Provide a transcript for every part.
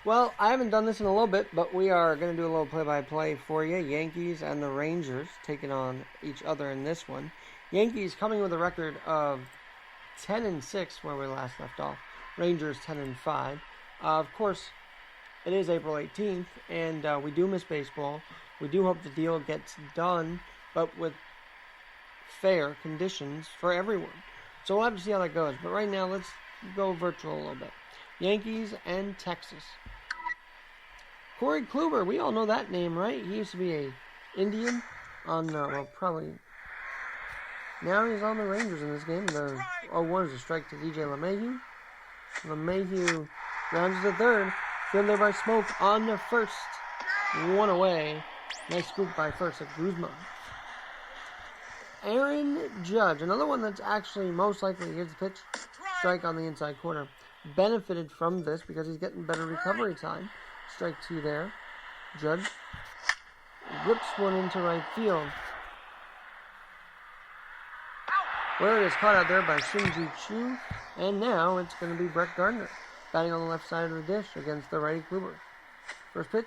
Well, I haven't done this in a little bit, but we are going to do a little play-by-play for you. Yankees and the Rangers taking on each other in this one. Yankees coming with a record of 10-6 where we last left off. Rangers 10-5. Of course, it is April 18th, and we do miss baseball. We do hope the deal gets done, but with fair conditions for everyone. So we'll have to see how that goes. But right now, let's go virtual a little bit. Yankees and Texas. Corey Kluber, we all know that name, right? He used to be a Indian on, probably. Now he's on the Rangers in this game. The 0-1 is a strike to DJ LeMahieu. LeMahieu rounds to third. Fielded by Smoke on the first. One away. Nice scoop by first at Guzman. Aaron Judge, another one that's actually most likely, here's the pitch, strike on the inside corner. Benefited from this because he's getting better recovery time. Strike two there. Judge rips one into right field. Where it is caught out there by Shinji Chu. And now it's going to be Brett Gardner batting on the left side of the dish against the righty Kluber. First pitch.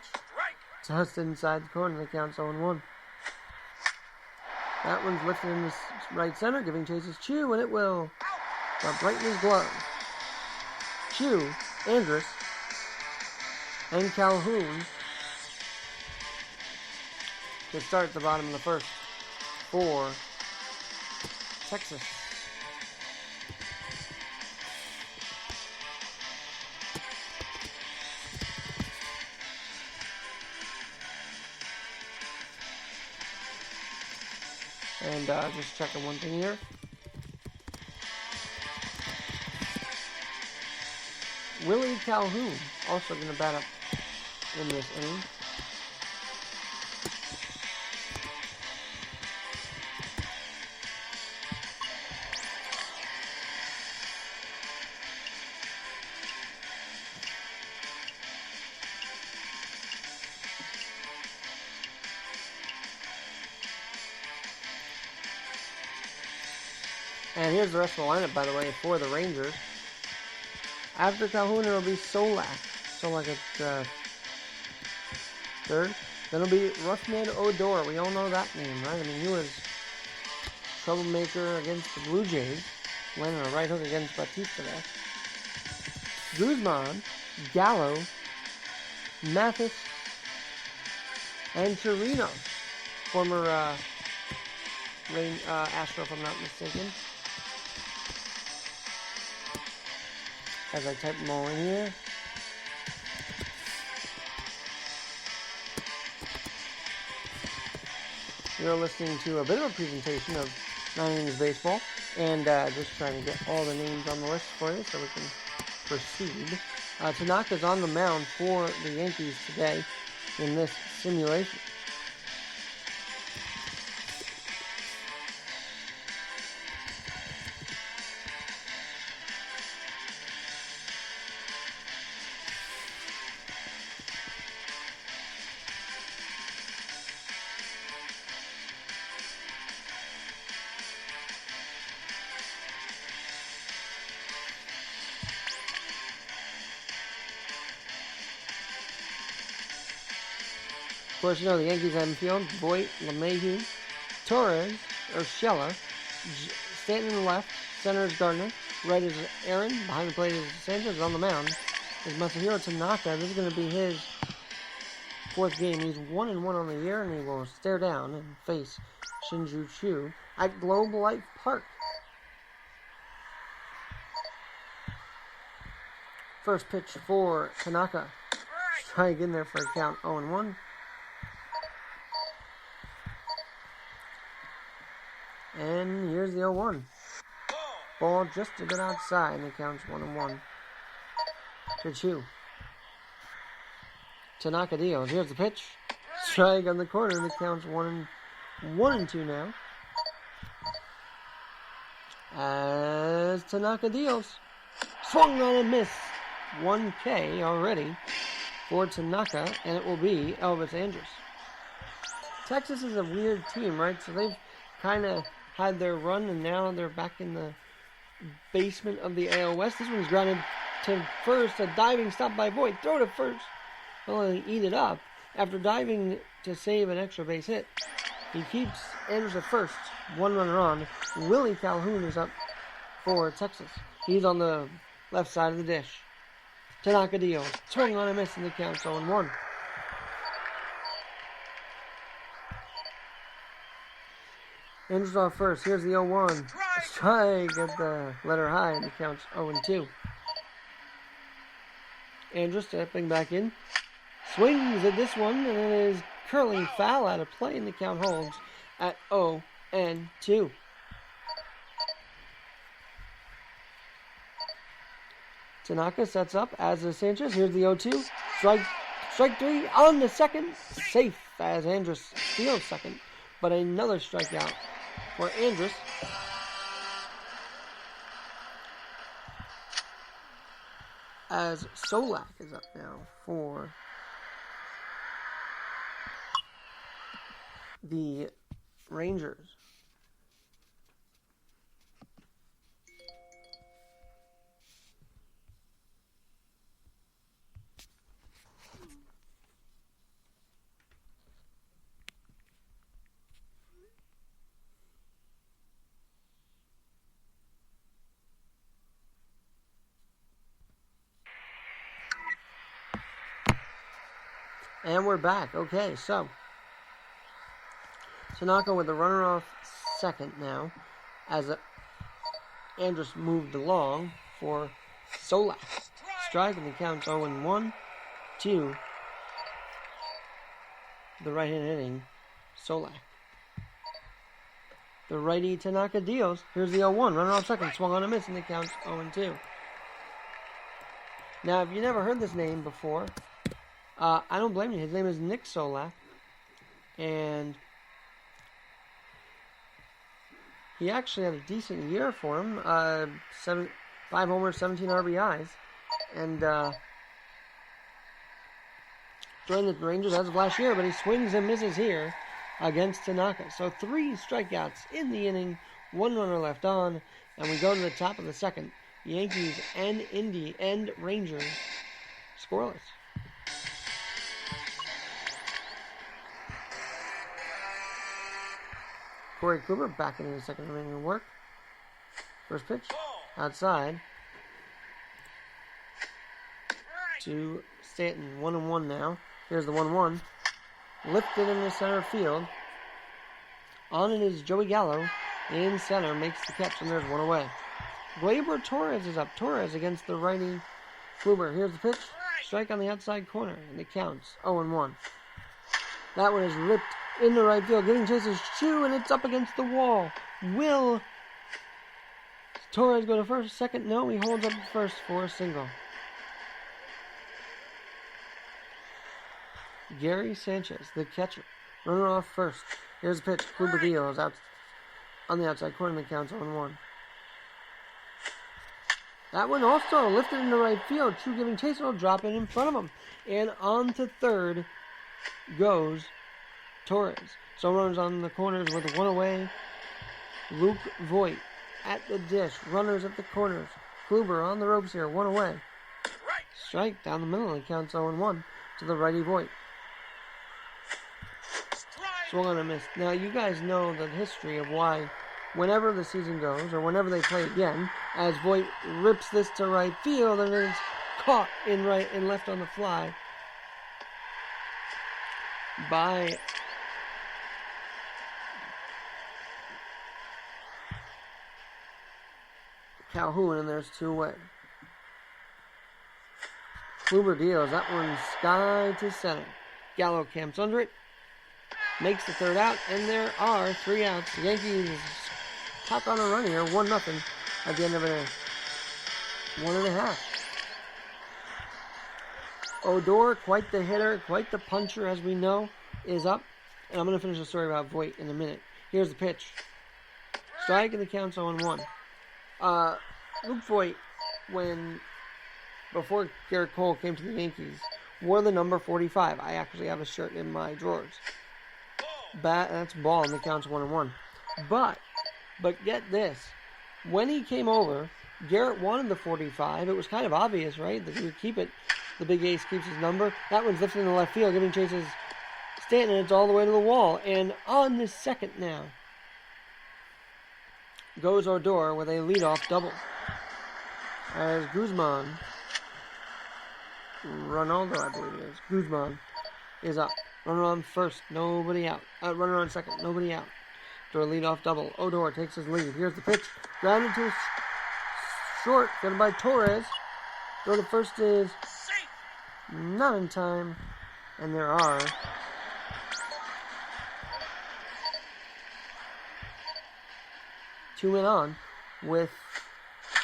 Just inside the corner. The count's 0-1. That one's lifted in the right center, giving chases Chu, and it will drop right in his glove. Chu, Andrus, and Calhoun to start at the bottom of the first for Texas. And just checking one thing here. Willie Calhoun also going to bat up in this inning. And here's the rest of the lineup, by the way, for the Rangers. After Calhoun, it'll be Solak. Solak at third. Then it'll be Roughman Odor. We all know that name, right? I mean, he was troublemaker against the Blue Jays. Landing a right hook against Batista there. Guzman, Gallo, Mathis, and Torino. Former Astro, if I'm not mistaken. As I type them all in here. You're listening to a bit of a presentation of 9 Innings Baseball, and just trying to get all the names on the list for you so we can proceed. Tanaka's on the mound for the Yankees today in this simulation. Of course, you know the Yankees have in field. Voit, LeMahieu, Torres, Urshela, Stanton in the left, center is Gardner, right is Aaron, behind the plate is Sanchez. On the mound is Masahiro Tanaka. This is going to be his 4th game. He's 1-1 on the year, and he will stare down and face Shinju Chu at Globe Life Park. First pitch for Tanaka. Strike in there for a count 0-1. And here's the 0-1. Ball just a bit outside, and it counts 1-1. To Chu. Tanaka deals. Here's the pitch. Strike on the corner, and it counts 1-2 now. As Tanaka deals. Swung on and missed. 1K already for Tanaka, and it will be Elvis Andrus. Texas is a weird team, right? So they've kind of had their run, and now they're back in the basement of the AL West. This one's grounded to first. A diving stop by Voigt. Throw to first. Well, he eat it up. After diving to save an extra base hit, he keeps Andrus at first. One runner on. Willie Calhoun is up for Texas. He's on the left side of the dish. Tanaka deals. Swing on a miss, and the count's 0-1. Andrus off first. Here's the 0-1. Strike at the letter high, and the count's 0-2. Andrus stepping back in. Swings at this one, and it is curling foul out of play, and the count holds at 0-2. Tanaka sets up, as is Sanchez. Here's the 0-2. Strike three on the second. Safe as Andrus steals second. But another strikeout for Andrus. As Solak is up now for the Rangers. And we're back. Okay, so Tanaka with the runner off second now, as Andrus moved along for Solak. Strike, and the count's 0-1 to the right-hand hitting Solak. The righty Tanaka deals. Here's the 0-1. Runner off second. Swung on a miss, and the count's 0-2. Now, if you never heard this name before, I don't blame you. His name is Nick Solak, and he actually had a decent year for him. 5 homers, 17 RBIs, and joined the Rangers as of last year, but he swings and misses here against Tanaka. So 3 strikeouts in the inning, 1 runner left on, and we go to the top of the second. Yankees and Indy and Rangers scoreless. Corey Kluber back into the second inning of work. First pitch, outside to Stanton. 1-1 now. Here's the 1-1. Lifted in the center field. On it is Joey Gallo. In center, makes the catch, and there's one away. Gleyber Torres is up. Torres against the righty Kluber. Here's the pitch. Strike on the outside corner, and it counts 0-1. That one is ripped in the right field. Getting Chase's shoe, and it's up against the wall. Will Torres go to first? Second? No, he holds up first for a single. Gary Sanchez, the catcher. Runner off first. Here's the pitch. Kluber deals out on the outside corner, and the count's 0-1. That one also lifted in the right field. True giving chase will drop it in front of him. And on to third goes Torres. So runners on the corners with 1 away. Luke Voigt at the dish. Runners at the corners. Kluber on the ropes here. 1 away. Strike down the middle. It counts 0-1 to the righty Voigt. Swung on a miss. Now you guys know the history of why whenever the season goes, or whenever they play again, as Voigt rips this to right field, and it's caught in right and left on the fly by Calhoun, and there's 2 away. Kluber deals. That one's sky to center. Gallo camps under it, makes the third out, and there are 3 outs. The Yankees tack on a run here, 1-0 at the end of a 1.5. Odor, quite the hitter, quite the puncher, as we know, is up. And I'm going to finish the story about Voigt in a minute. Here's the pitch. Strike, and the count's 0-1. Luke Voigt, before Garrett Cole came to the Yankees, wore the number 45. I actually have a shirt in my drawers. That's ball, and the count's 1-1. But get this. When he came over, Garrett wanted the 45. It was kind of obvious, right, that he would keep it. The big ace keeps his number. That one's lifted in the left field, giving chases Stanton. It's all the way to the wall. And on the second now goes Odor with a leadoff double. As Guzman, Ronaldo, I believe it is, Guzman is up. Runner on first, nobody out. Runner on second, nobody out. For a leadoff double. Odor takes his lead. Here's the pitch. Grounded to short. Getting by Torres. Throw to first is not in time. And there are two men on with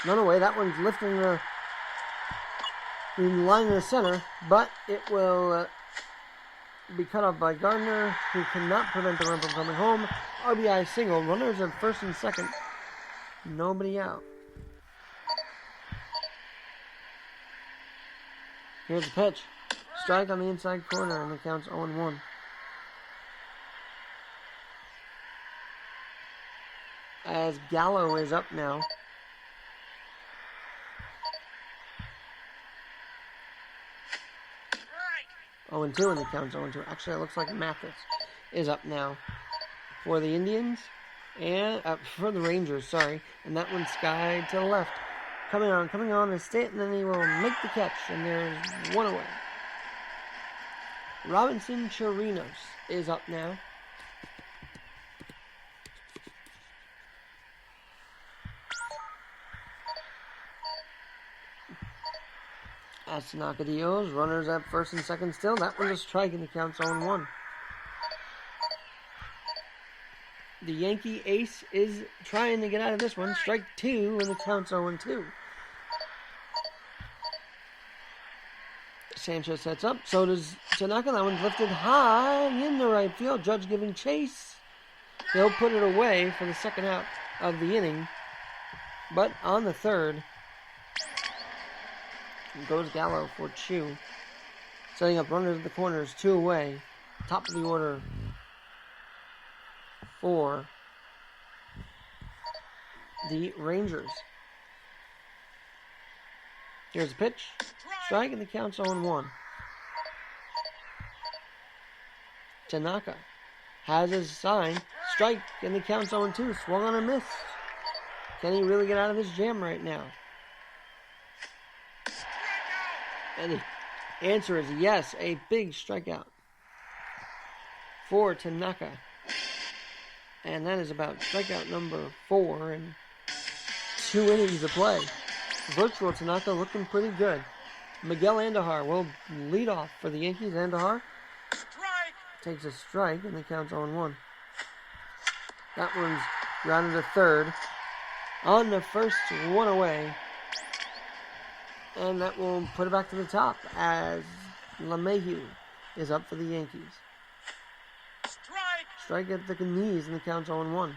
none away. That one's lifting the line in the center, but it will be cut off by Gardner, who cannot prevent the run from coming home. RBI single. Runners at first and second. Nobody out. Here's the pitch. Strike on the inside corner, and the count's 0-1. As Gallo is up now. Oh, and 2 in the count, 0-2. Actually, it looks like Mathis is up now for the Indians and for the Rangers. Sorry, and that one's sky to the left. Coming on is Stanton, and he will make the catch, and there's one away. Robinson Chirinos is up now. As Tanaka deals, runners at first and second still. That one's a strike, and the count's 0-1. The Yankee ace is trying to get out of this one. Strike 2, and the count's 0-2. Sanchez sets up. So does Tanaka. That one's lifted high in the right field. Judge giving chase. They'll put it away for the second out of the inning. But on the third, goes Gallo for Chu. Setting up runners at the corners. 2 away. Top of the order for the Rangers. Here's the pitch. Strike, and the count's 0-1. Tanaka has his sign. Strike, and the count's 0-2. Swung on a miss. Can he really get out of this jam right now? And the answer is yes. A big strikeout for Tanaka. And that is about strikeout number 4 in 2 innings of play. Virtual Tanaka looking pretty good. Miguel Andujar will lead off for the Yankees. Andujar takes a strike, and the count's 0-1. That one's grounded to third. On the first, 1 away. And that will put it back to the top as LeMahieu is up for the Yankees. Strike at the knees, and the count's 0-1.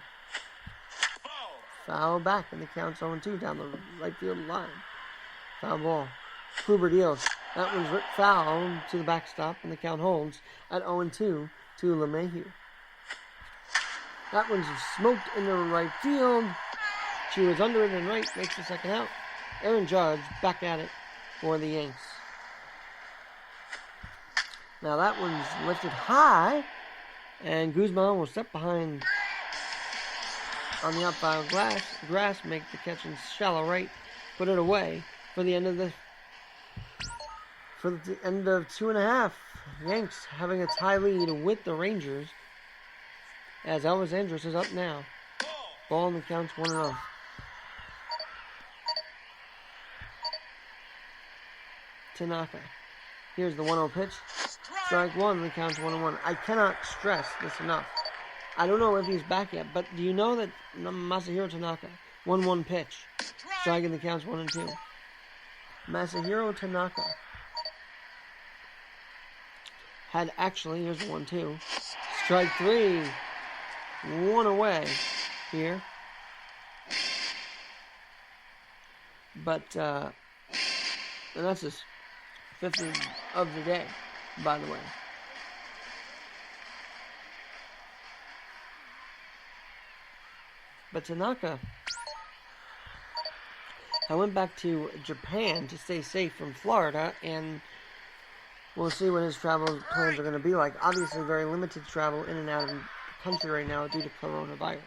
Foul back, and the count's 0-2 down the right field line. Foul ball. Kluber deals. That one's ripped foul to the backstop, and the count holds at 0-2 to LeMahieu. That one's smoked in the right field. Chu is under it and right, makes the second out. Aaron Judge back at it for the Yanks. Now that one's lifted high, and Guzman will step behind on the outfield grass, make the catch in shallow right, put it away for the end of the 2.5. Yanks having a tie lead with the Rangers, as Elvis Andrus is up now. Ball in the count's 1-0. Tanaka. Here's the 1-0 pitch. Strike 1, the count's 1-1. I cannot stress this enough. I don't know if he's back yet, but do you know that Masahiro Tanaka, 1-1 pitch, strike, and the count's 1-2. Masahiro Tanaka had actually, here's the 1-2, strike 3, 1 away here. But, and that's his 5th of the day, by the way. But Tanaka I went back to Japan to stay safe from Florida, and we'll see what his travel plans are going to be like. Obviously, very limited travel in and out of the country right now due to coronavirus.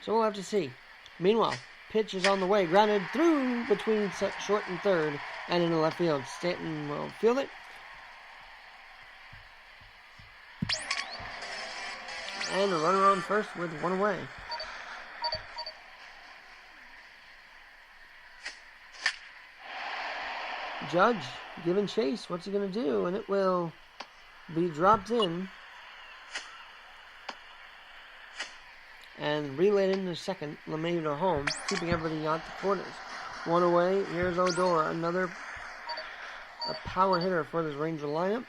So we'll have to see. Meanwhile, pitch is on the way. Grounded through between short and third and into left field. Stanton will field it. And a runner on first with one away. Judge giving chase. What's he going to do? And it will be dropped in. And relayed into second. LeMay to home, keeping everybody out the corners. One away. Here's Odor. Another power hitter for this Ranger lineup.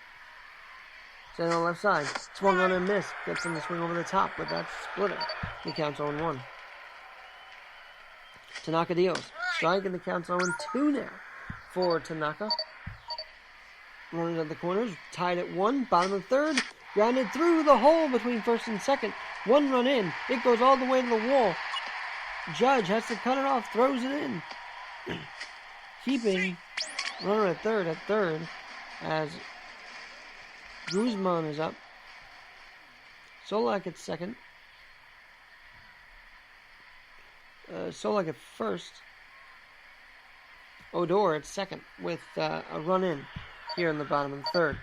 Standing on the left side. Swung on and missed. Gets him to swing over the top with that splitter. He counts 0-1. Tanaka deals. Strike, and the count's 0-2 now for Tanaka. Running at the corners. Tied at 1. Bottom of third. Grounded through the hole between first and second. One run in. It goes all the way to the wall. Judge has to cut it off. Throws it in. Keeping runner at third as Guzman is up. Solak at second. Solak at first. Odor at second with a run in here in the bottom of the third.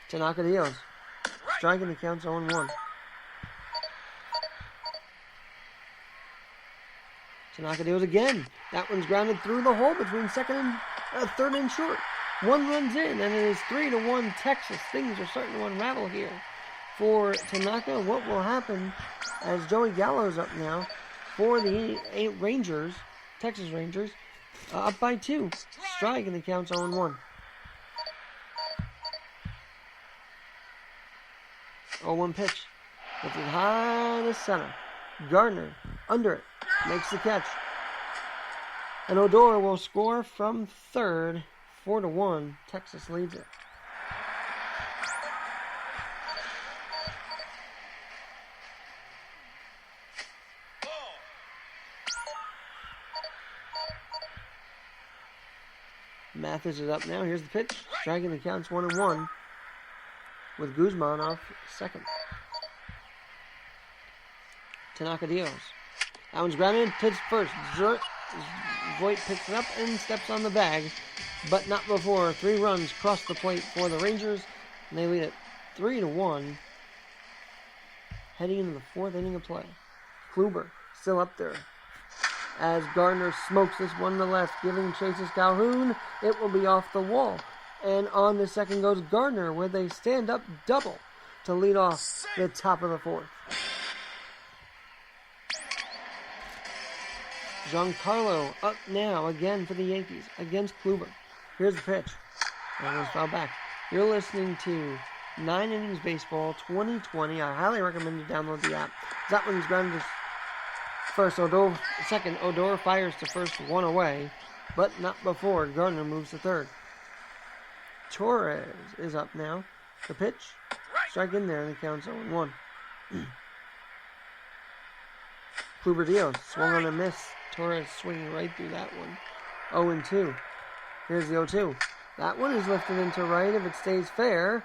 Tanaka deals. Striking the count's 0-1. Tanaka deals again. That one's grounded through the hole between second and third and short. One runs in, and it is 3-1 Texas. Things are starting to unravel here for Tanaka. What will happen as Joey Gallo's up now for the Rangers, Texas Rangers, up by 2. Strike, and the count's 0-1. 0-1 pitch. Gets it high to center. Gardner, under it, makes the catch. And Odor will score from third. 4-1. Texas leads it. Mathis is up now. Here's the pitch. Striking the count's 1-1. With Guzman off second. Tanaka deals. That one's grounded. Pitch first. Voigt picks it up and steps on the bag, but not before 3 runs cross the plate for the Rangers, and they lead it 3-1. Heading into the 4th inning of play. Kluber still up there as Gardner smokes this one to left, giving chases Calhoun. It will be off the wall. And on the second goes Gardner with a stand-up double to lead off the top of the 4th. Giancarlo up now again for the Yankees against Kluber. Here's the pitch. And it's fouled back. You're listening to 9 Innings Baseball 2020. I highly recommend you download the app. That one's grounded to first. Second, Odor fires to first, 1 away, but not before Gardner moves to third. Torres is up now. The pitch. Strike in there, and the count's 0-1. Kluber deals. Swung on a miss. Torres swinging right through that one. 0-2. Here's the 0-2. That one is lifted into right if it stays fair,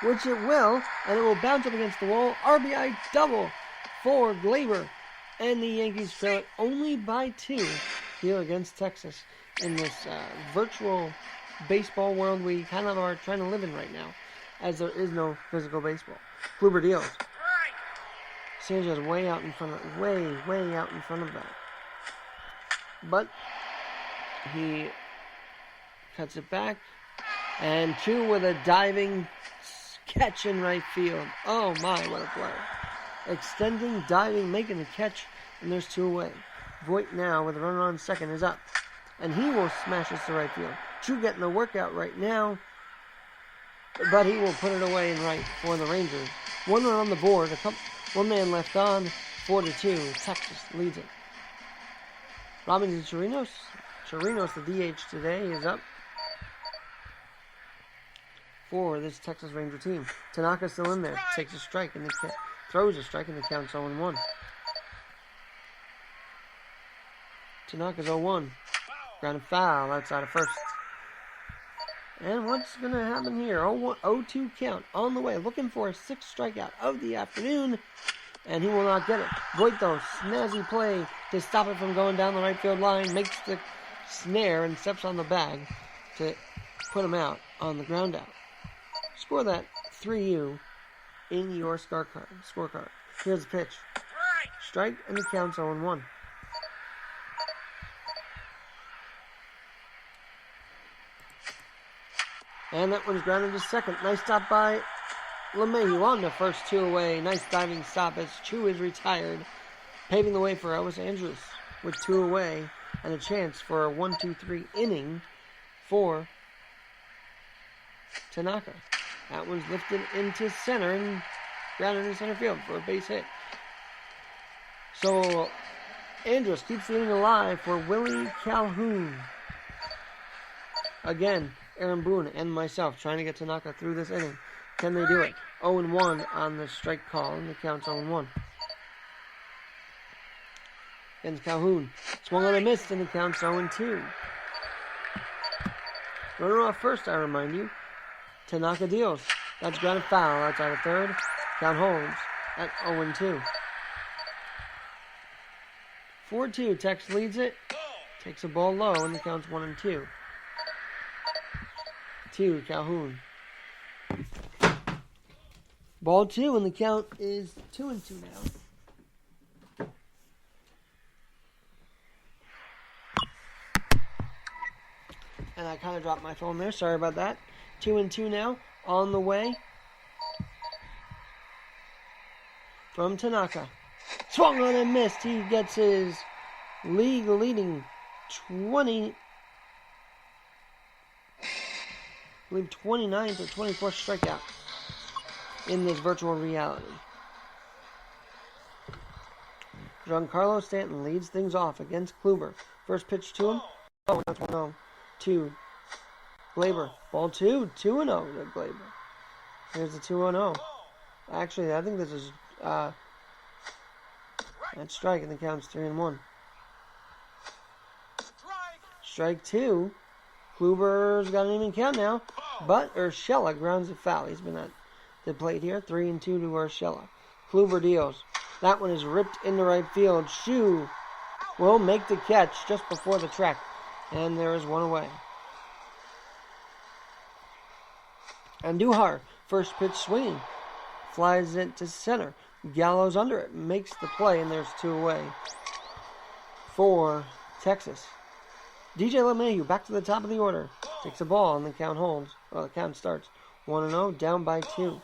which it will, and it will bounce up against the wall. RBI double for Glaber, and the Yankees trail it only by 2 here against Texas in this virtual baseball world we kind of are trying to live in right now, as there is no physical baseball. Kluber deals. Sanchez way out in front of, way out in front of that. But he cuts it back, and Chu with a diving catch in right field. Oh my, what a play. Extending, diving, making the catch, and there's 2 away. Voigt now with a runner on second is up, and he will smash this to right field. Chu getting a workout right now, but he will put it away in right for the Rangers. 1 run on the board, 1 man left on, 4-2. Texas leads it. Robinson Chirinos, the DH today, is up for this Texas Ranger team. Tanaka still in there, takes a strike and throws a strike, and the count's 0-1. Tanaka's 0-1. Ground foul outside of first. And what's going to happen here? 0-2 count on the way. Looking for a 6th strikeout of the afternoon. And he will not get it. Voit, though, snazzy play to stop it from going down the right field line. Makes the snare and steps on the bag to put him out on the ground out. Score that 3U in your scorecard. Here's the pitch. Strike, and the count's 0-1. And that one's grounded to second. Nice stop by LeMahieu on the first 2 away. Nice diving stop as Chu is retired, paving the way for Elvis Andrus with 2 away and a chance for a 1-2-3 inning for Tanaka. That one's lifted into center and grounded in center field for a base hit. So Andrus keeps the inning alive for Willie Calhoun. Again, Aaron Boone and myself trying to get Tanaka through this inning. Can they do it? 0-1 on the strike call, and the count's 0-1. Against Calhoun. Swung on a miss, and the count's 0-2. Runner off first, I remind you. Tanaka deals. That's grounded foul outside of third. Count holds at 0-2. 4-2. Tex leads it. Takes a ball low, and the count's 1-2. 2, Calhoun. Ball 2, and the count is 2-2 now. And I kind of dropped my phone there. Sorry about that. 2-2 now. On the way from Tanaka. Swung on and missed. He gets his league-leading 29th or 24th strikeout in this virtual reality. Giancarlo Stanton leads things off against Kluber. First pitch to him. Oh, that's 1-0 to Glaber. Ball 2, 2-0 to Glaber. Here's the 2-0. Actually, I think this is that strike, and the count's 3-1. Strike 2. Kluber's got an even count now, but Urshela grounds a foul. He's been at the plate here. 3-2 to Urshela. Kluber deals. That one is ripped into right field. Shu will make the catch just before the track, and there is 1 away. Andujar, first pitch swinging, flies it to center. Gallows under it, makes the play, and there's 2 away for Texas. DJ LeMahieu back to the top of the order. Takes a ball, and the count holds. Well, the count starts. 1-0, down by 2.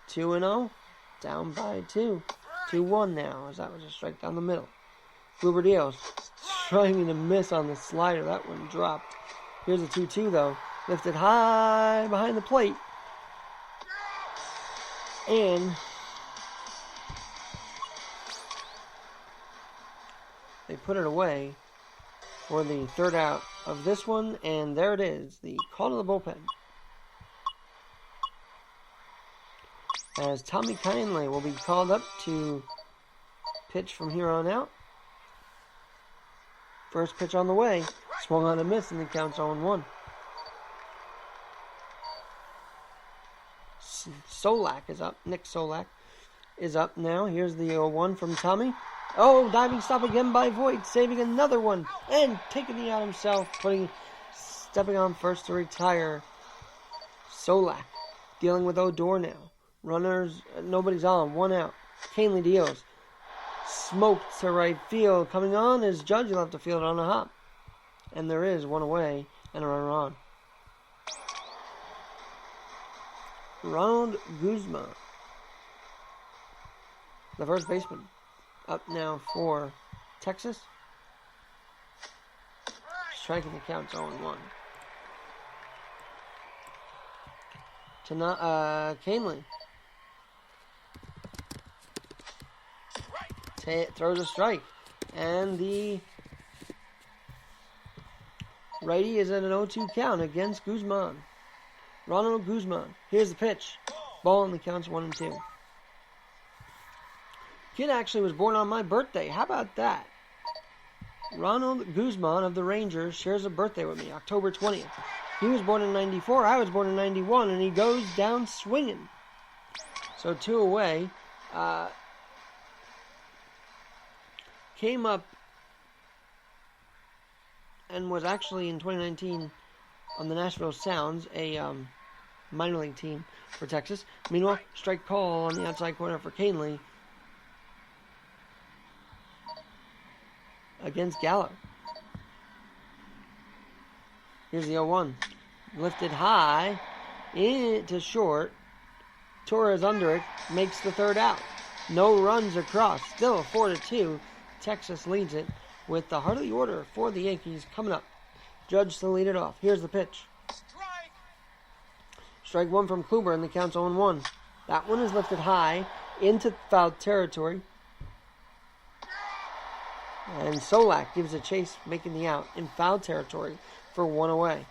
2-0, down by 2. 2-1 now, as that was a strike down the middle. Kluber deals. Trying to miss on the slider. That one dropped. Here's a 2-2, though. Lifted high behind the plate. And they put it away for the third out of this one, and there it is, the call to the bullpen. As Tommy Kindly will be called up to pitch from here on out. First pitch on the way, swung on a miss, and the count's 0-1. Solak is up. Nick Solak is up now. Here's the 0-1 from Tommy. Oh, diving stop again by Voit, saving another one, and taking the out himself, stepping on first to retire. Solak dealing with Odor now. Runners, nobody's on, 1 out. Canely deals. Smoked to right field. Coming on is Judge. You'll have to field it on a hop. And there is 1 away and a runner on. Ronald Guzman, the first baseman, up now for Texas. Striking the count 0-1. Canely throws a strike, and the righty is at an 0-2 count against Guzman. Ronald Guzman. Here's the pitch. Ball, and the count's 1-2. Kid actually was born on my birthday. How about that? Ronald Guzman of the Rangers shares a birthday with me, October 20th. He was born in 94, I was born in 91, and he goes down swinging. So 2 away. Came up and was actually in 2019 on the Nashville Sounds, a minor league team for Texas. Meanwhile, strike call on the outside corner for Canely against Gallo. Here's the 0-1. Lifted high, into short. Torres under it, makes the third out. No runs across. Still 4-2. Texas leads it with the Hartley order for the Yankees coming up. Judge to lead it off. Here's the pitch. Strike 1 from Kluber, and the count's 0-1. That one is lifted high into foul territory. And Solak gives a chase, making the out in foul territory for 1 away.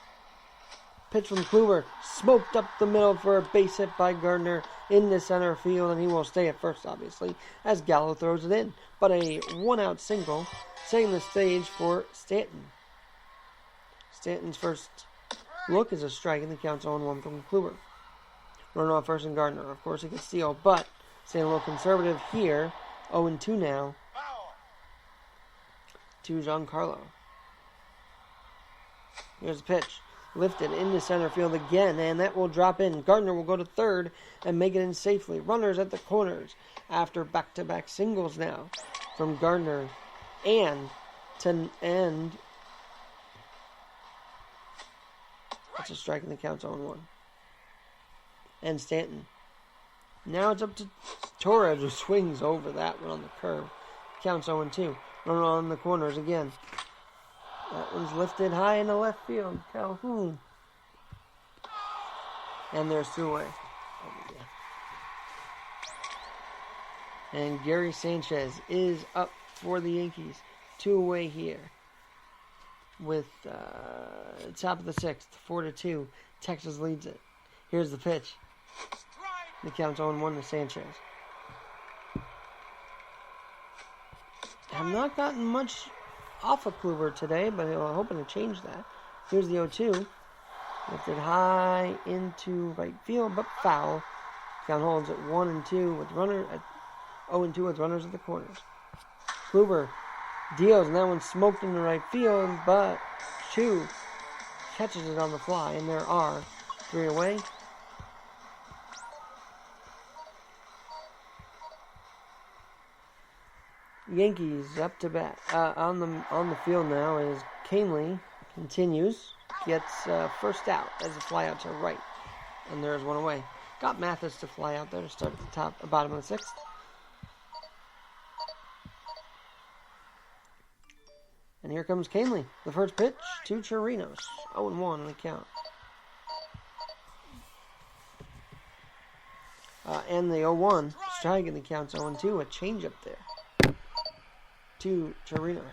Pitch from Kluber, smoked up the middle for a base hit by Gardner in the center field, and he will stay at first, obviously, as Gallo throws it in. But a 1-out single, setting the stage for Stanton. Stanton's first look is a strike, and the count's 0-1 from Kluber. Runner off first and Gardner. Of course, he can steal, but staying a little conservative here. 0-2 now to Giancarlo. Here's the pitch. Lifted into center field again, and that will drop in. Gardner will go to third and make it in safely. Runners at the corners after back-to-back singles now from Gardner and to end. That's a strike, and the count's 0-1. And Stanton. Now it's up to Torres, who swings over that one on the curve. Counts 0-2. Runner on the corners again. That one's lifted high in the left field. Calhoun. And there's 2 away. Oh, yeah. And Gary Sanchez is up for the Yankees. 2 away here. With top of the 6th. 4-2. Texas leads it. Here's the pitch. The count's 0-1 to Sanchez. Have not gotten much off of Kluber today, but I'm hoping to change that. Here's the 0-2. Lifted high into right field, but foul. Count holds at 1-2 with runner at 0-2 with runners at the corners. Kluber deals, and that one's smoked into right field, but Chu catches it on the fly, and there are 3 away. Yankees up to bat. On the field now is Canely. Continues. Gets first out as a fly out to right. And there's 1 away. Got Mathis to fly out there to start at the bottom of the 6th. And here comes Canely. The first pitch to Chirinos. 0-1 on the count. And the 0-1 strike, and the count's 0-2. A changeup there to Chirinos.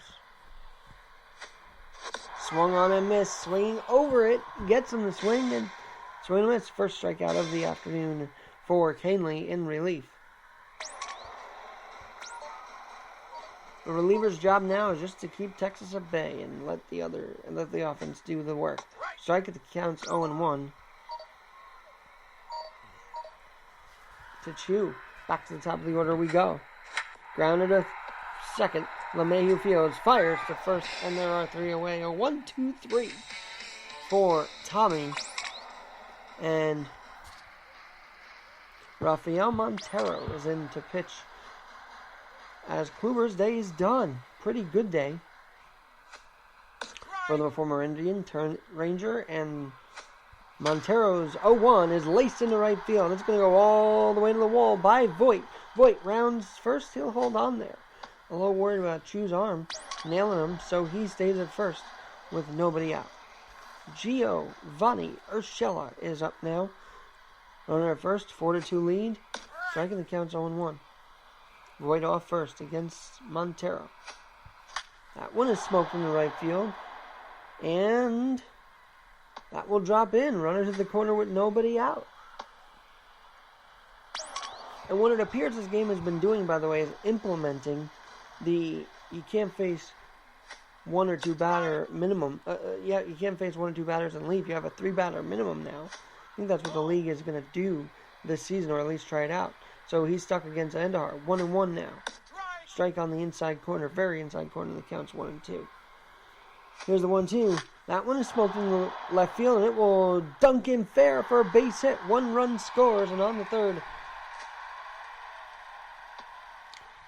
Swung on and missed. Swinging over it. Gets him to swing and swing and miss. First strikeout of the afternoon for Canely in relief. The reliever's job now is just to keep Texas at bay and let the offense do the work. Strike at the counts 0-1. To Chu. Back to the top of the order we go. Grounded to second. LeMahieu fields, fires to first, and there are 3 away. A 1-2-3 for Tommy. And Rafael Montero is in to pitch as Kluber's day is done. Pretty good day for the former Indian turned Ranger, and Montero's 0-1 is laced into right field. It's going to go all the way to the wall by Voit. Voit rounds first. He'll hold on there. A little worried about Chu's arm nailing him, so he stays at first with nobody out. Giovanni Urshela is up now. Runner at first, 4-2 lead. Striking the count's 0-1. Voit off first against Montero. That one is smoked in the right field. And that will drop in. Runner to the corner with nobody out. And what it appears this game has been doing, by the way, is implementing you can't face 1 or 2 batter minimum. Yeah, you can't face 1 or 2 batters and leave. You have a 3 batter minimum now. I think that's what the league is going to do this season, or at least try it out. So he's stuck against Endahar. 1-1 now. Strike on the inside corner, very inside corner. The count's 1-2. Here's the 1-2. That one is smoked in the left field, and it will dunk in fair for a base hit. 1 run scores, and on the third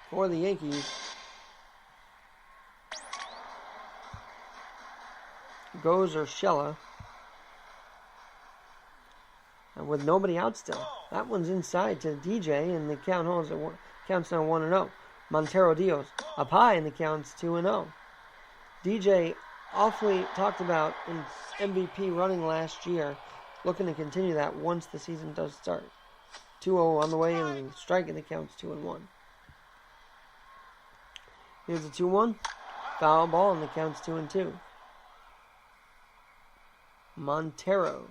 for the Yankees goes Urshela. And with nobody out still. That one's inside to DJ, and the count's now 1-0. Montero Diaz up high, and the count's 2-0. DJ awfully talked about in MVP running last year, looking to continue that once the season does start. 2-0 on the way, and strike, and the count's 2-1. Here's the 2-1. Foul ball, and the count's 2-2. Montero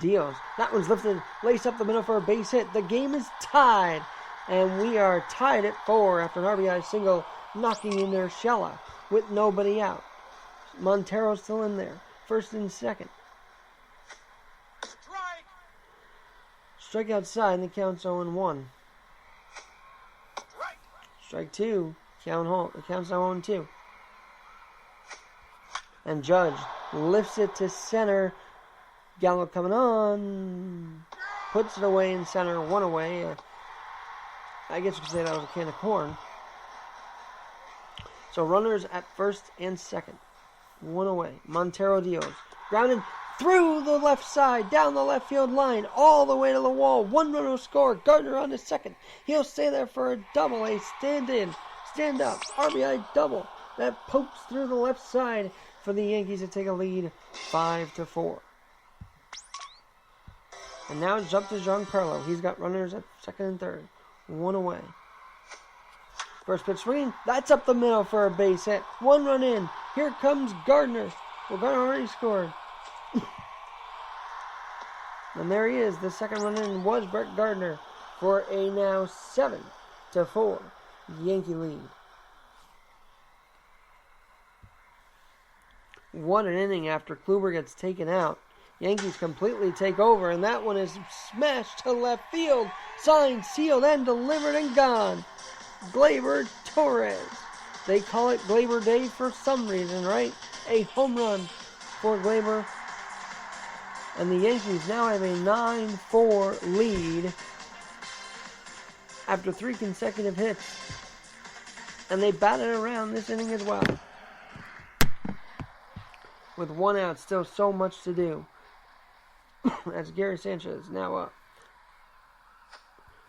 Diaz. That one's lifted, laced up the middle for a base hit. The game is tied, and we are tied at 4 after an RBI single knocking in Urshela with nobody out. Montero's still in there. First and second. Strike outside, and the count's 0-1. Strike 2. The count's now 0-2. And Judge lifts it to center. Gallo coming on. Puts it away in center. 1 away. I guess you could say that was a can of corn. So runners at first and second. 1 away. Montero Diaz. Grounded through the left side, down the left field line, all the way to the wall. 1 run will score. Gardner on the second. He'll stay there for a double. A stand in, stand up, RBI double. That pokes through the left side for the Yankees to take a lead 5-4. And now it's up to Giancarlo. He's got runners at second and third. 1 away. First pitch swing. That's up the middle for a base hit. 1 run in. Here comes Gardner. Well, Gardner already scored. And there he is. The second run in was Brett Gardner for a now 7-4 Yankee lead. What an inning after Kluber gets taken out. Yankees completely take over, and that one is smashed to left field. Signed, sealed, and delivered and gone. Gleyber Torres. They call it Gleyber Day for some reason, right? A home run for Gleyber. And the Yankees now have a 9-4 lead after 3 consecutive hits. And they batted around this inning as well. With 1 out, still so much to do. As Gary Sanchez now up.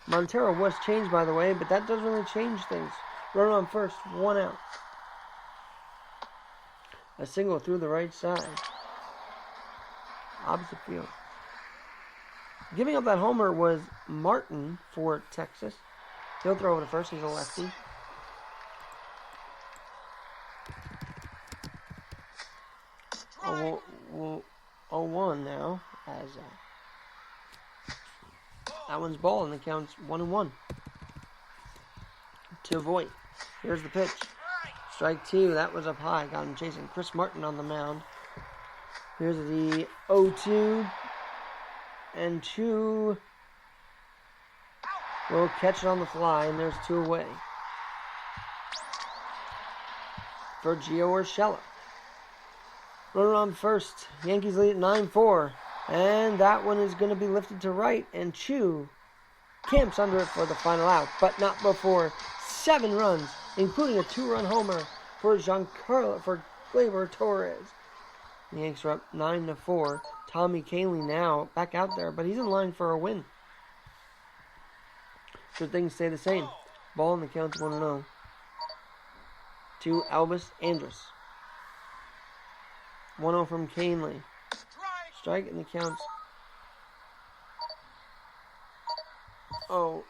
Montero was changed, by the way, but that doesn't really change things. Run on first, 1 out. A single through the right side. Opposite field. Giving up that homer was Martin for Texas. He'll throw over to first. He's a lefty. We'll 0-1 now. As that one's ball, and the count's 1-1 to Voit. Here's the pitch. Strike 2. That was up high. Got him chasing Chris Martin on the mound. Here's the 0-2. And 2 will catch it on the fly, and there's 2 away for Gio Urshela. Runner on first. Yankees lead at 9-4. And that one is going to be lifted to right. And Chu camps under it for the final out. But not before 7 runs, including a 2-run homer for Gleyber Torres. The Yankees are up 9-4. Tommy Kahnle now back out there, but he's in line for a win. Should things stay the same. Ball in the count 1-0 to Albus Andrus. 1-0 from Kahnle. Strike, and the count's 0-1.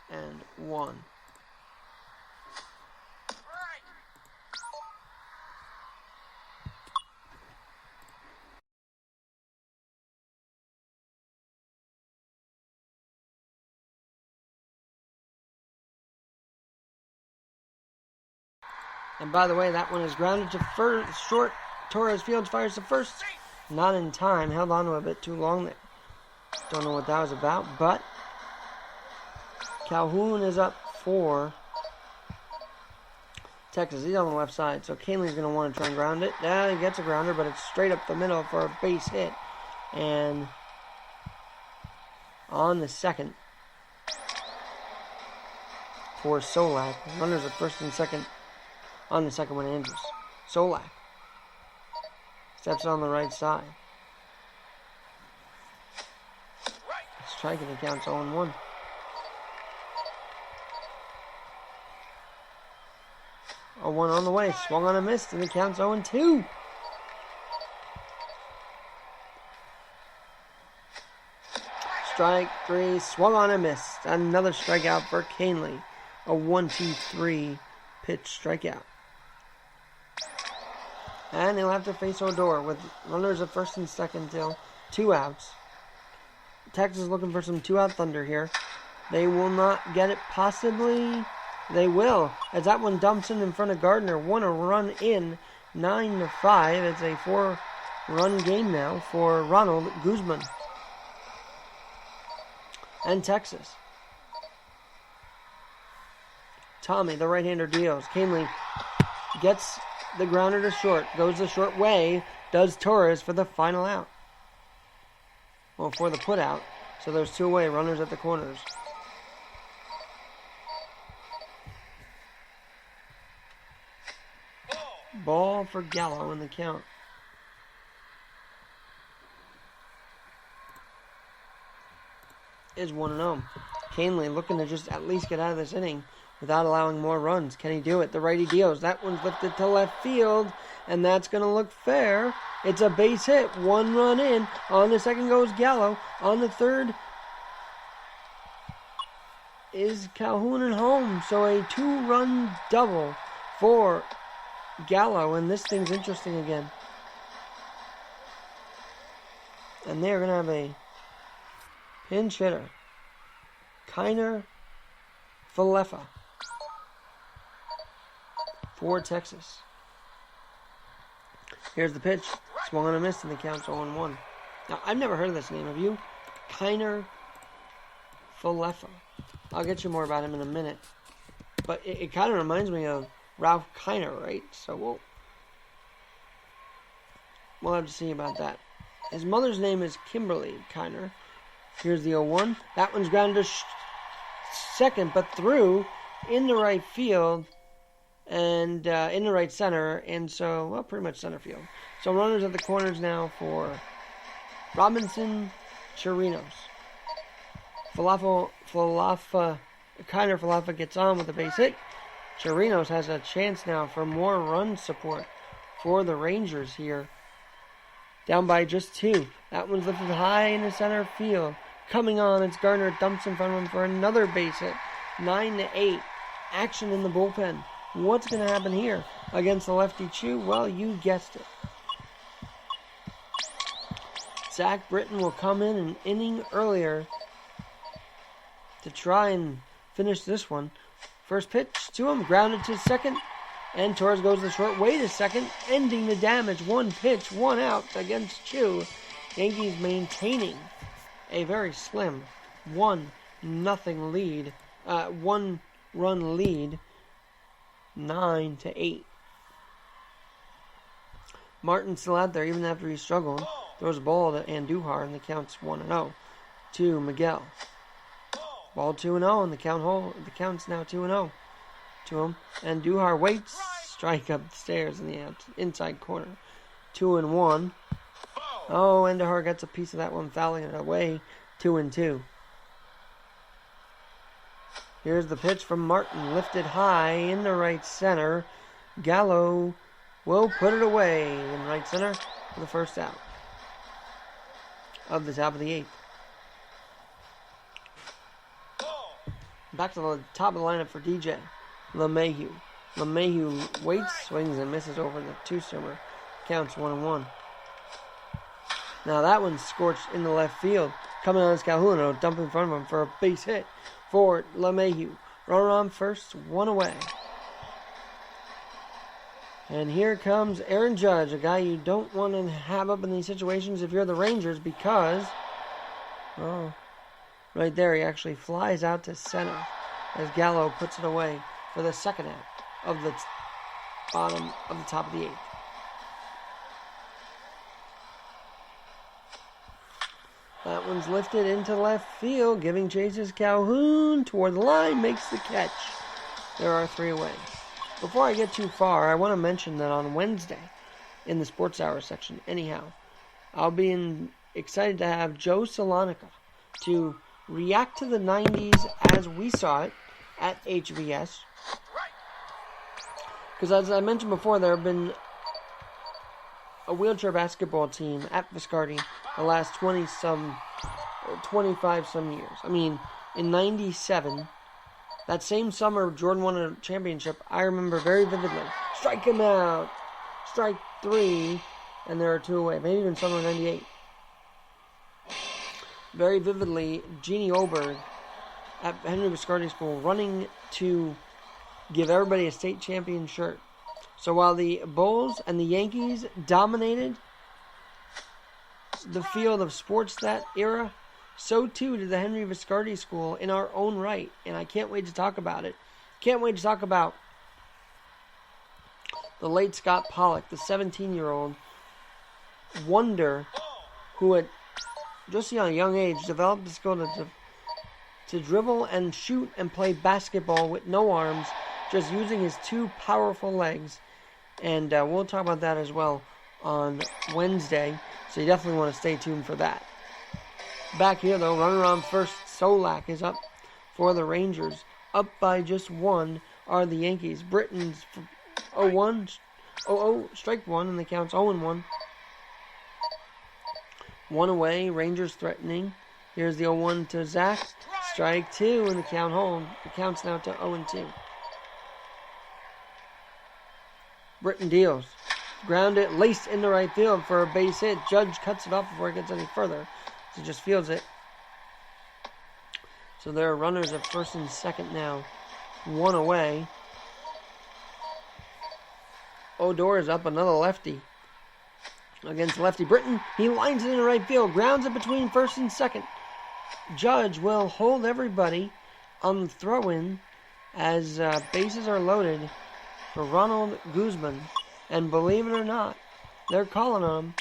And by the way, that one is grounded to short Torres fields, fires the first. Not in time. Held on to a bit too long there. Don't know what that was about, but Calhoun is up for Texas. He's on the left side, so Canley's going to want to try and ground it. Yeah, he gets a grounder, but it's straight up the middle for a base hit. And on the second for Solak. Runners at first and second on the second one, Andrews. Solak steps on the right side. Striking, it counts 0-1. A 1 on the way. Swung on a miss, and it counts 0-2. Strike 3. Swung on a miss. Another strikeout for Canley. A 1-2-3 pitch strikeout. And he'll have to face Odor with runners at first and second till 2 outs. Texas looking for some 2-out thunder here. They will not get it, possibly. They will, as that one dumps in front of Gardner. Want to run in 9-5. It's a 4-run game now for Ronald Guzman and Texas. Tommy, the right-hander, deals. Canley gets the grounder to short. Goes the short way. Does Torres for the final out. Well, for the put out. So there's 2 away. Runners at the corners. Ball for Gallo in the count. Is 1-0. Canley looking to just at least get out of this inning without allowing more runs. Can he do it? The righty deals. That one's lifted to left field, and that's going to look fair. It's a base hit. 1 run in. On the second goes Gallo. On the third is Calhoun at home. So a 2-run double for Gallo, and this thing's interesting again. And they're going to have a pinch hitter. Kiner Falefa for Texas. Here's the pitch. Swung on a miss, and the count's 0-1. Now, I've never heard of this name. Have you? Kiner Falefa. I'll get you more about him in a minute. But it kind of reminds me of Ralph Kiner, right? So we'll have to see about that. His mother's name is Kimberly Kiner. Here's the 0-1. That one's grounded to second, but through in the right field and in the right center, and so, well, pretty much center field. So runners at the corners now for Robinson Chirinos. Kiner Falefa gets on with a base hit. Chirinos has a chance now for more run support for the Rangers here. Down by just 2. That one's lifted high in the center field. Coming on, it's Gardner. Dumps in front of him for another base hit. 9-8. Action in the bullpen. What's going to happen here against the lefty Chu? Well, you guessed it. Zach Britton will come in an inning earlier to try and finish this one. First pitch to him, grounded to second, and Torres goes the short way to second, ending the damage. 1 pitch, 1 out against Chu. Yankees maintaining a very slim 1-0 lead, 1-run lead, 9-8. Martin still out there even after he struggled. Throws a ball to Andujar, and the count's 1-0 to Miguel. Ball 2-0, and the count's now 2-0 to him. And Duhar waits. Strike up the stairs in the inside corner. 2-1. Oh, and Duhar gets a piece of that one, fouling it away. 2-2. Here's the pitch from Martin. Lifted high in the right center. Gallo will put it away in right center for the first out of the top of the 8th. Back to the top of the lineup for DJ LeMahieu. LeMahieu waits, swings, and misses over the 2-simmer. Counts 1-1. Now that one's scorched in the left field. Coming on is Calhoun. It'll dump in front of him for a base hit for LeMahieu. Runner on first, 1 away. And here comes Aaron Judge, a guy you don't want to have up in these situations if you're the Rangers because, right there, he actually flies out to center as Gallo puts it away for the second out of the bottom of the top of the 8th. That one's lifted into left field, giving chases. Calhoun toward the line, makes the catch. There are 3 away. Before I get too far, I want to mention that on Wednesday, in the Sports Hour section, I'll be excited to have Joe Salonica to react to the 90s as we saw it at HBS. Because as I mentioned before, there have been a wheelchair basketball team at Viscardi the last 25-some years. I mean, in 97... that same summer, Jordan won a championship. I remember very vividly. Strike him out. Strike 3. And there are 2 away. Maybe even summer 98. Very vividly, Jeannie Oberg at Henry Viscardi School running to give everybody a state champion shirt. So while the Bulls and the Yankees dominated the field of sports that era, so too did the Henry Viscardi School in our own right, and I can't wait to talk about it. Can't wait to talk about the late Scott Pollock, the 17-year-old wonder who at just a young age developed the skill to dribble and shoot and play basketball with no arms, just using his 2 powerful legs. And we'll talk about that as well on Wednesday, so you definitely want to stay tuned for that. Back here, though, runner on first, Solak is up for the Rangers. Up by just 1 are the Yankees. Britton's 0-1, strike 1, and the count's 0-1. 1 away, Rangers threatening. Here's the 0-1 to Zach. Strike 2, and the count home. The count's now to 0-2. Britton deals. Ground it, laced into right field for a base hit. Judge cuts it off before it gets any further. He just fields it. So there are runners at first and second now. 1 away. Odor is up, another lefty. Against lefty Britton. He lines it into right field. Grounds it between first and second. Judge will hold everybody on the throw-in as bases are loaded for Ronald Guzman. And believe it or not, they're calling on him.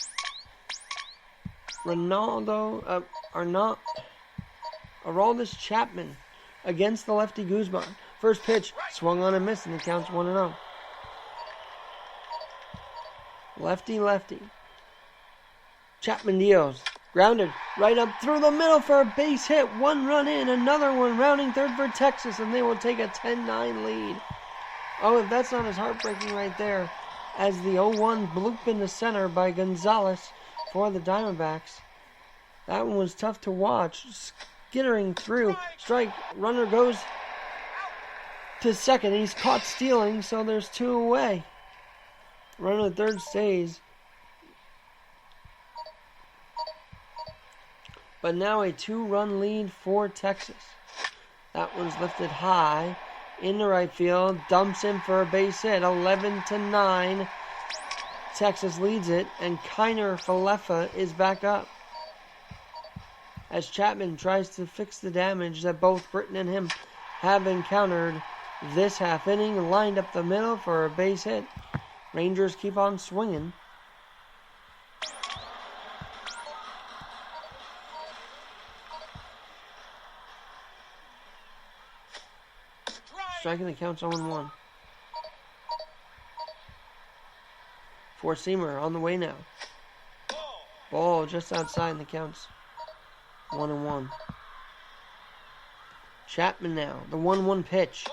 Aroldis Chapman against the lefty Guzman. First pitch, swung on and missed, and the count's 1-0. Lefty. Chapman deals. Grounded right up through the middle for a base hit. 1 run in, another one rounding third for Texas, and they will take a 10-9 lead. Oh, if that's not as heartbreaking right there, as the 0-1 bloop into center by Gonzalez for the Diamondbacks. That one was tough to watch. Skittering through. Strike. Runner goes to second. He's caught stealing, so there's 2 away. Runner at third stays. But now a 2-run lead for Texas. That one's lifted high. In the right field, dumps in for a base hit, 11-9. Texas leads it, and Kiner Falefa is back up. As Chapman tries to fix the damage that both Britton and him have encountered this half inning, lined up the middle for a base hit. Rangers keep on swinging. Striking the count's 0-1. Four-seamer on the way now. Ball just outside and the count's 1-1. Chapman now. The 1-1 pitch.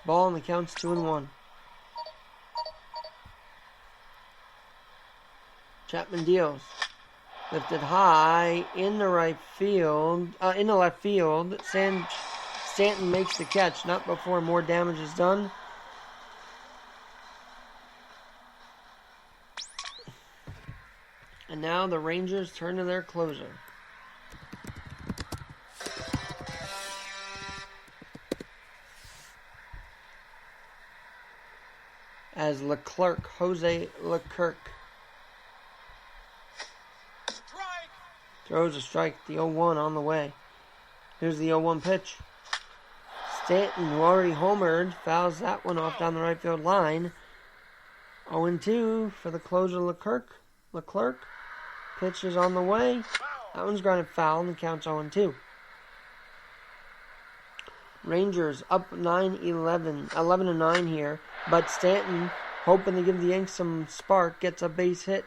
Ball and the count's 2-1. Chapman deals. Lifted high in the right field. In the left field. Stanton makes the catch, not before more damage is done. And now the Rangers turn to their closer. as Jose Leclerc throws a strike. The 0-1 on the way. Here's the 0-1 pitch. Stanton, who already homered, fouls that one off down the right field line. 0-2 for the closer, Leclerc. Pitch is on the way. That one's grounded foul, and the count's 0-2. Rangers up 11-9 here, but Stanton, hoping to give the Yanks some spark, gets a base hit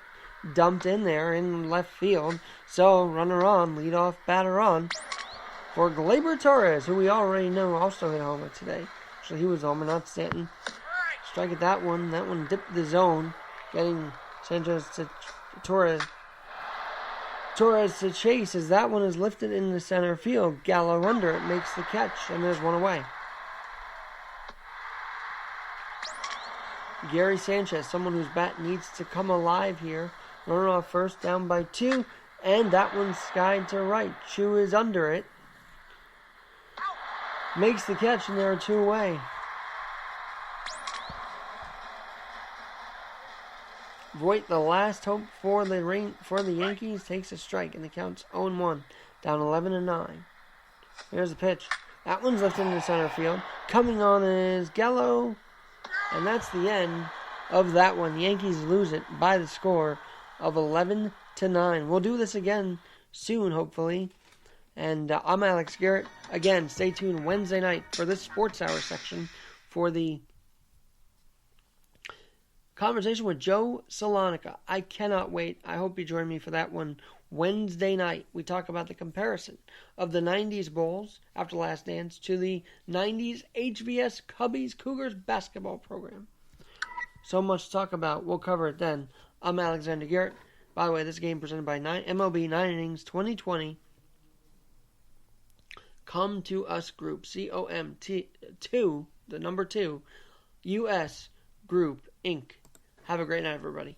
dumped in there in left field. So, runner on, leadoff batter on for Gleyber Torres, who we already know also hit a homer today. Actually, he was a homer, not Stanton. Strike at that one. That one dipped the zone, getting Sanchez to Torres to chase as that one is lifted in the center field. Gallo under it, makes the catch, and there's one away. Gary Sanchez, someone whose bat needs to come alive here. Runner off first, down by 2, and that one's skied to right. Chu is under it. Makes the catch, and there are 2 away. Voit, the last hope for the Yankees, takes a strike, and the count's 0-1, down 11-9. Here's the pitch. That one's lifted into center field. Coming on is Gallo, and that's the end of that one. The Yankees lose it by the score of 11-9. We'll do this again soon, hopefully. And I'm Alex Garrett. Again, stay tuned Wednesday night for this Sports Hour section for the conversation with Joe Salonica. I cannot wait. I hope you join me for that one Wednesday night. We talk about the comparison of the 90s Bulls after Last Dance to the 90s HVS Cubbies Cougars basketball program. So much to talk about. We'll cover it then. I'm Alexander Garrett. By the way, this game presented by MLB 9 Innings 2020 Com2Us Group, COM2, the number 2, US Group, Inc. Have a great night, everybody.